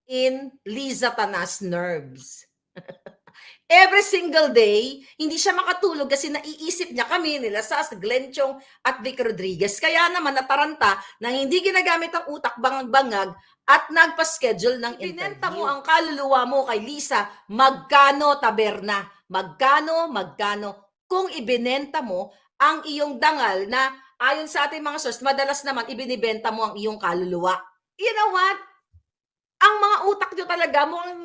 in Liza Tanas nerves. Every single day, hindi siya makatulog kasi naiisip niya kami nila Sas, Glenn Chong at Vic Rodriguez. Kaya naman nataranta na hindi ginagamit ang utak bangag-bangag at nagpa-schedule ng interview. Ibinenta mo ang kaluluwa mo kay Lisa, magkano taberna? Magkano? Kung ibinenta mo ang iyong dangal na ayon sa ating mga source, madalas naman ibinibenta mo ang iyong kaluluwa. You know what? Ang mga utak nyo talaga mo ang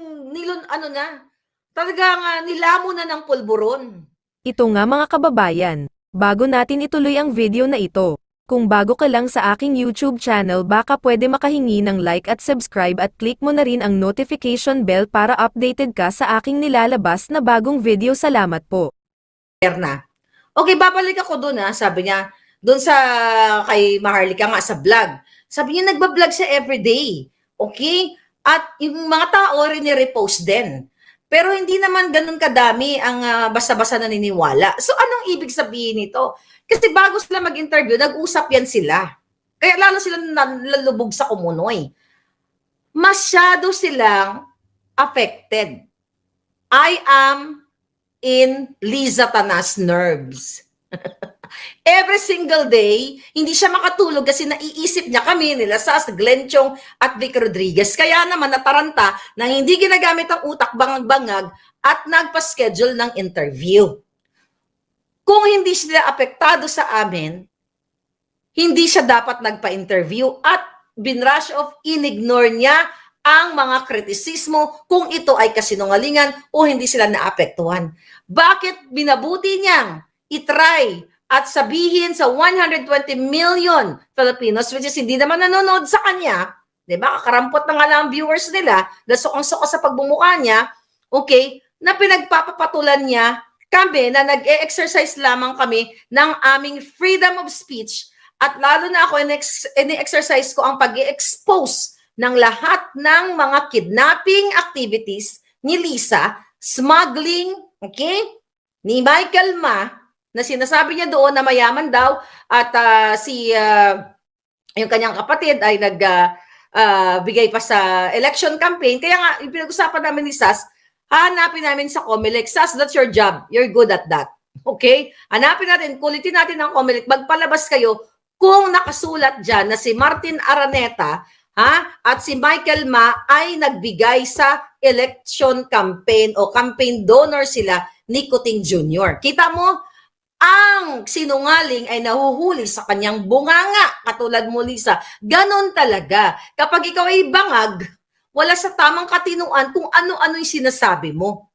talagang nilamo na ng pulburon. Ito nga mga kababayan, bago natin ituloy ang video na ito, kung bago ka lang sa aking YouTube channel baka pwede makahingi ng like at subscribe at click mo na rin ang notification bell para updated ka sa aking nilalabas na bagong video. Salamat po. Okay, babalik ako doon sabi niya, doon sa kay Maharlika nga sa vlog. Sabi niya nagba-vlog siya everyday. Okay? At yung mga tao rin ni-repost din. Pero hindi naman ganun kadami ang basta-basta naniniwala. So anong ibig sabihin nito? Kasi bago sila mag-interview, nag-usap yan sila. Kaya lalo sila nalulubog sa kumunoy. Masyado silang affected. I am in Liza Tanas nerves. Every single day, hindi siya makatulog kasi naiisip niya kami nila Sas, Glenn Chong at Vic Rodriguez. Kaya naman nataranta na hindi ginagamit ang utak bangag-bangag at nagpa-schedule ng interview. Kung hindi sila apektado sa amin, hindi siya dapat nagpa-interview at binrush off, inignore niya ang mga kritisismo kung ito ay kasinungalingan o hindi sila naapektuhan. Bakit binabuti niyang itry at sabihin sa 120 million Filipinos, which is hindi naman nanonood sa kanya, di ba? Kakarampot na nga lang ang viewers nila, nasukang-suka sa pagbumuka niya, okay, na pinagpapapatulan niya kami na nag-e-exercise lamang kami ng aming freedom of speech at lalo na ako ini-exercise ko ang pag-e-expose ng lahat ng mga kidnapping activities ni Lisa, smuggling, okay, ni Michael Ma, na sinasabi niya doon na mayaman daw at yung kanyang kapatid ay nagbigay pa sa election campaign. Kaya nga, yung pinag-usapan namin ni Sas, hanapin namin sa Comelec. Sas, that's your job. You're good at that. Okay? Hanapin natin, kulitin natin ang Comelec. Magpalabas kayo kung nakasulat dyan na si Martin Araneta at si Michael Ma ay nagbigay sa election campaign o campaign donor sila ni Kuting Jr. Kita mo, ang sinungaling ay nahuhuli sa kanyang bunganga, katulad mo, Lisa. Ganon talaga. Kapag ikaw ay bangag, wala sa tamang katinuan kung ano-ano yung sinasabi mo.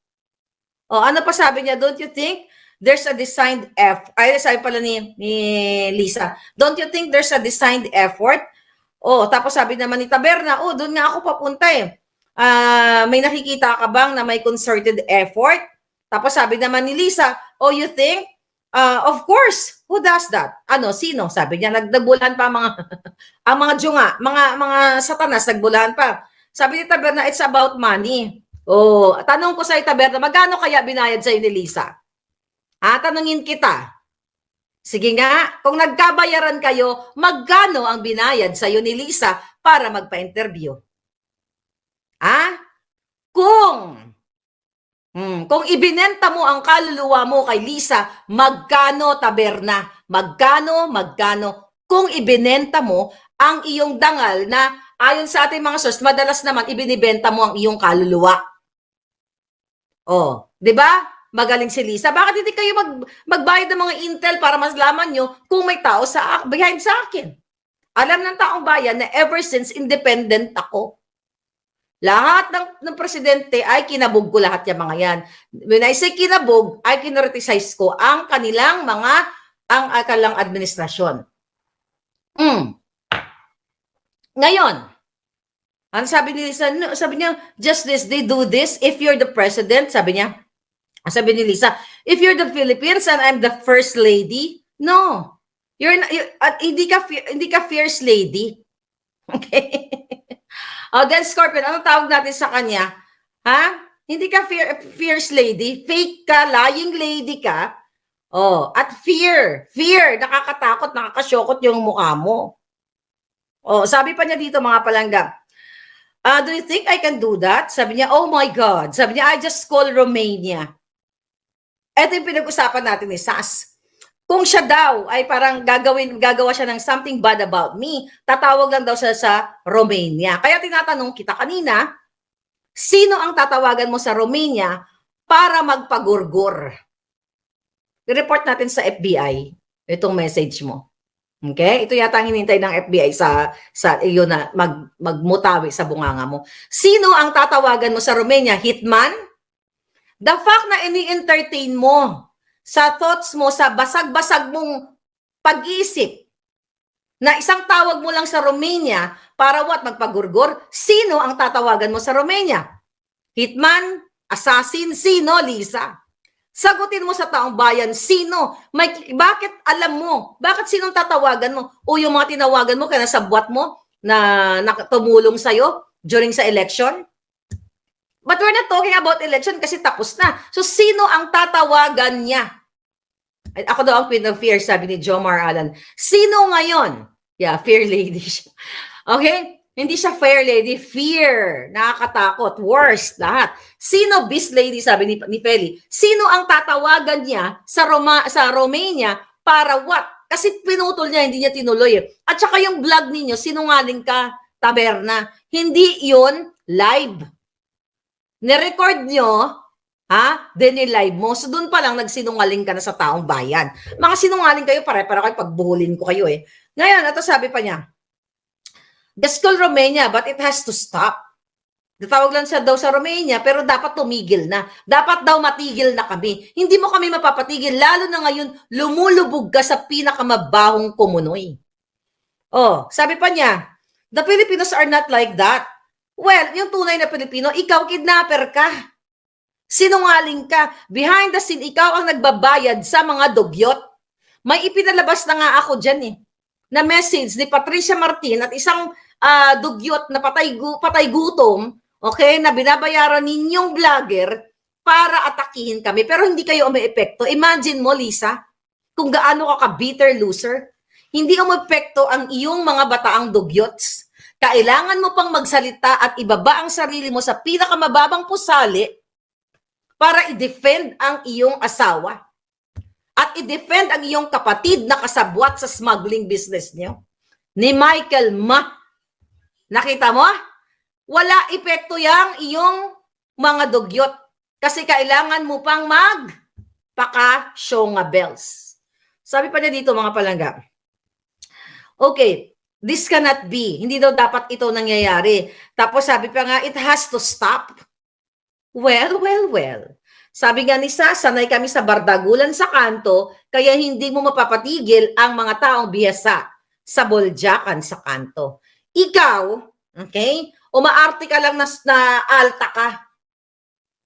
O, ano pa sabi niya? Don't you think there's a designed effort? Ay, sabi pala ni Lisa. Don't you think there's a designed effort? O, tapos sabi naman ni Taberna, doon nga ako papunta may nakikita ka bang na may concerted effort? Tapos sabi naman ni Lisa, you think? Of course, who does that? Sino? Sabi niya, nagbulahan pa mga ang mga junga, mga satanas nagbulahan pa. Sabi ni Taberna, it's about money. Tanong ko sa Taberna, magkano kaya binayad sa ni Lisa? Tanungin kita. Sige nga, kung nagkabayaran kayo, magkano ang binayad sa ni Lisa para magpa-interview? Kung ibinenta mo ang kaluluwa mo kay Lisa, magkano taberna? Magkano? Kung ibinenta mo ang iyong dangal na ayon sa ating mga source, madalas naman ibinibenta mo ang iyong kaluluwa. Di ba? Magaling si Lisa. Bakit hindi kayo magbayad ng mga intel para mas laman nyo kung may tao behind sa akin? Alam ng taong bayan na ever since independent ako. Lahat ng presidente ay kinabog ko lahat yung mga yan. When I say kinabog, ay kinriticize ko ang kanilang kalang administrasyon. Ngayon, ano sabi ni Lisa? Sabi niya, just this, they do this if you're the president. Sabi ni Lisa, if you're the Philippines and I'm the first lady, no. Hindi ka fierce lady. Okay? Then Scorpion, anong tawag natin sa kanya? Hindi ka fierce lady, fake ka, lying lady ka. At fear, nakakatakot, nakakasyokot yung mukha mo. Sabi pa niya dito mga palangga, Do you think I can do that? Sabi niya, oh my God. Sabi niya, I just call Romania. Ito yung pinag-usapan natin ni Sas. Kung siya daw ay parang gagawa siya ng something bad about me, tatawag lang daw siya sa Romania. Kaya tinatanong kita kanina, sino ang tatawagan mo sa Romania para magpagurgur? I-report natin sa FBI itong message mo. Okay? Ito yata ang hinintay ng FBI sa iyo na magmutawi sa bunganga mo. Sino ang tatawagan mo sa Romania? Hitman? The fact na ini-entertain mo sa thoughts mo, sa basag-basag mong pag-iisip, na isang tawag mo lang sa Romania para what? Magpagurgur? Sino ang tatawagan mo sa Romania? Hitman? Assassin? Sino, Lisa? Sagutin mo sa taong bayan, sino? Bakit alam mo? Bakit sinong tatawagan mo? O yung mga tinawagan mo, kaya nasabwat mo na tumulong sa'yo during sa election? But we're not talking about election kasi tapos na. So, sino ang tatawagan niya? Ako daw ang queen of fear, sabi ni Jomar Alan. Sino ngayon? Yeah, fear lady siya. Okay? Hindi siya fair lady, fear. Nakakatakot, worst, lahat. Sino beast lady, sabi ni Feli? Sino ang tatawagan niya sa Romania para what? Kasi pinutol niya, hindi niya tinuloy. At saka yung vlog ninyo, sinungaling ka, taberna. Hindi yun live. Nirecord nyo, then nilive mo. So doon pa lang nagsinungaling ka na sa taong bayan. Mga sinungaling kayo, pare-para kayo pagbuhulin ko kayo eh. Ngayon, ito sabi pa niya, just call Romania, but it has to stop. Tatawag lang siya daw sa Romania, pero dapat tumigil na. Dapat daw matigil na kami. Hindi mo kami mapapatigil, lalo na ngayon, lumulubog ka sa pinakamabahong kumunoy. Oh, sabi pa niya, the Filipinos are not like that. Well, yung tunay na Pilipino, ikaw kidnapper ka. Sinungaling ka. Behind the scene, ikaw ang nagbabayad sa mga dugyot. May ipinalabas na nga ako dyan eh, na message ni Patricia Martin at isang dugyot na patay gutom, okay, na binabayaran ninyong vlogger para atakihin kami. Pero hindi kayo umiepekto. Imagine mo, Lisa, kung gaano ka ka-bitter loser. Hindi umiepekto ang iyong mga bataang dugyots. Kailangan mo pang magsalita at ibaba ang sarili mo sa pinakamababang pusali para i-defend ang iyong asawa. At i-defend ang iyong kapatid na kasabwat sa smuggling business niyo. Ni Michael Ma. Nakita mo? Wala epekto yang iyong mga dugyot. Kasi kailangan mo pang magpaka-show nga bells. Sabi pa niya dito mga palangga. Okay, this cannot be. Hindi daw dapat ito nangyayari. Tapos sabi pa nga, it has to stop. Well. Sabi nga ni Sa, sanay kami sa bardagulan sa kanto, kaya hindi mo mapapatigil ang mga taong bihasa sa boljakan sa kanto. Ikaw, okay, umaarte ka lang na alta ka.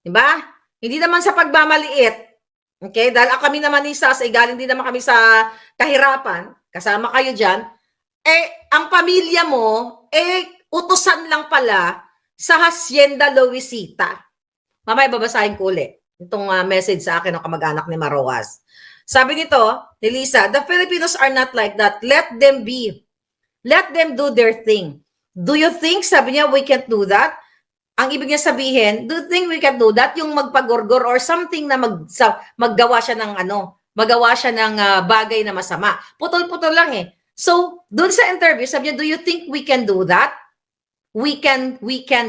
Diba? Hindi naman sa pagmamaliit. Okay? Dahil kami naman ni Sa, galing din naman kami sa kahirapan, kasama kayo dyan, ang pamilya mo, utusan lang pala sa Hacienda Luisita. Mamaya babasahin ko ulit itong message sa akin ng kamag-anak ni Maroas. Sabi nito, ni Lisa, the Filipinos are not like that. Let them be. Let them do their thing. Do you think, sabi niya, we can't do that? Ang ibig niya sabihin, do you think we can do that? Yung magpagorgor or something na maggawa siya ng magawa siya ng bagay na masama. Putol-putol lang eh. So, doon sa interview, sabi niya, do you think we can do that? We can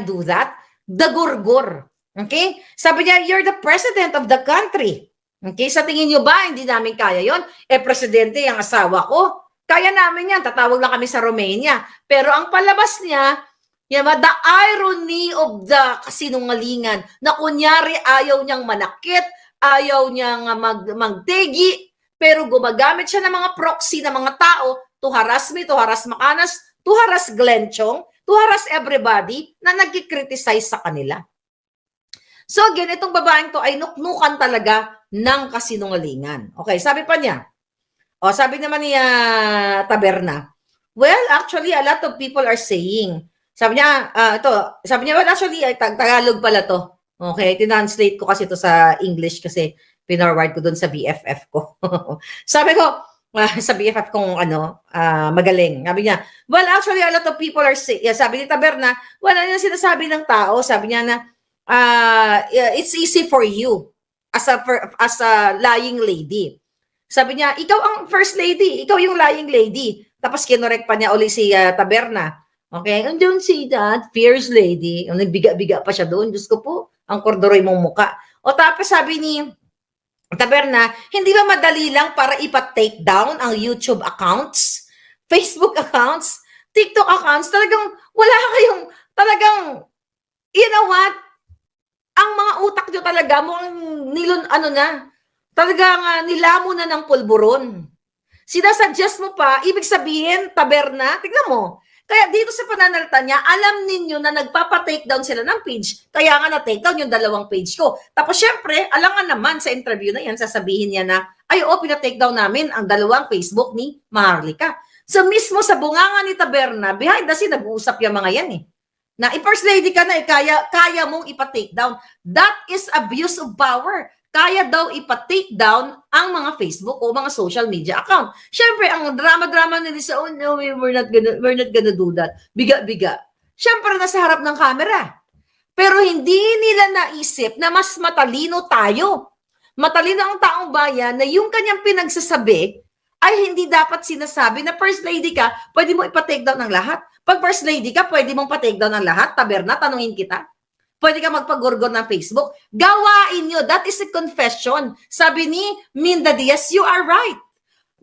do that? The gurgur. Okay? Sabi niya, you're the president of the country. Okay? Sa tingin niyo ba, hindi namin kaya yon? Presidente yung asawa ko. Kaya namin yan. Tatawag lang kami sa Romania. Pero ang palabas niya, the irony of the kasinungalingan na kunyari ayaw niyang manakit, ayaw niyang magtegi, pero gumagamit siya ng mga proxy ng mga tao to harass me, to harass Makanas, to harass Glenn Chong, to harass everybody na nagkikriticize sa kanila. So again, itong babaeng to ay nuknukan talaga ng kasinungalingan. Okay, sabi pa niya. Sabi naman niya Taberna. Well, actually, a lot of people are saying. Sabi niya, well, actually, Tagalog pala to. Okay, tinanslate ko kasi to sa English kasi pinorward ko dun sa BFF ko. Sabi ko, sa BFF kong magaling. Sabi niya, well, actually, a lot of people are sabi ni Taberna, wala na sinasabi ng tao. Sabi niya na, it's easy for you as a lying lady. Sabi niya, ikaw ang first lady, ikaw yung lying lady. Tapos kinorek pa niya uli si Taberna. Okay, and don't say that, fierce lady. Nagbiga-biga pa siya doon. Diyos ko po, ang kordoroy mong muka. O tapos sabi ni Taberna, hindi ba madali lang para ipa-take down ang YouTube accounts, Facebook accounts, TikTok accounts? Talagang wala kayong, you know what? Ang mga utak nyo talaga, talagang nilamo na ng pulburon. Sinasuggest mo pa, ibig sabihin, Taberna, tignan mo, kaya dito sa pananalita niya, alam ninyo na nagpapa-take down sila ng page. Kaya nga na-take down yung 2 page ko. Tapos syempre, alangan naman sa interview na yan, sasabihin niya na, ay oo, pina-take down namin ang 2 Facebook ni Maharlika. So mismo sa bunganga ni Taberna, behind the scene, nag-uusap yung mga yan eh. Na i-first lady ka na, kaya mong ipa-take down. That is abuse of power. Kaya daw ipa-take down ang mga Facebook o mga social media account. Siyempre, ang drama-drama nila sa, oh no, we're not gonna do that. Biga-biga. Siyempre, nasa harap ng camera. Pero hindi nila naisip na mas matalino tayo. Matalino ang taong bayan na yung kanyang pinagsasabi ay hindi dapat sinasabi na first lady ka, pwede mo ipa-take down ng lahat. Pag first lady ka, pwede mong pa-take down ng lahat. Taberna, tanungin kita. Pwede ka magpagorgon ng Facebook. Gawain nyo. That is a confession. Sabi ni Minda Diaz, you are right.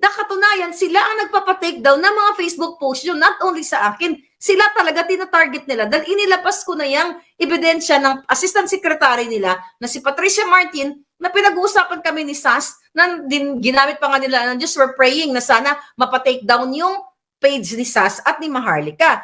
Nakatunayan, sila ang nagpapatake down ng mga Facebook posts yun, not only sa akin. Sila talaga tina-target nila dahil inilapas ko na yung ebidensya ng assistant secretary nila na si Patricia Martin na pinag-uusapan kami ni SAS na ginamit pa nga nila na just we're praying na sana mapatake down yung page ni SAS at ni Maharlika.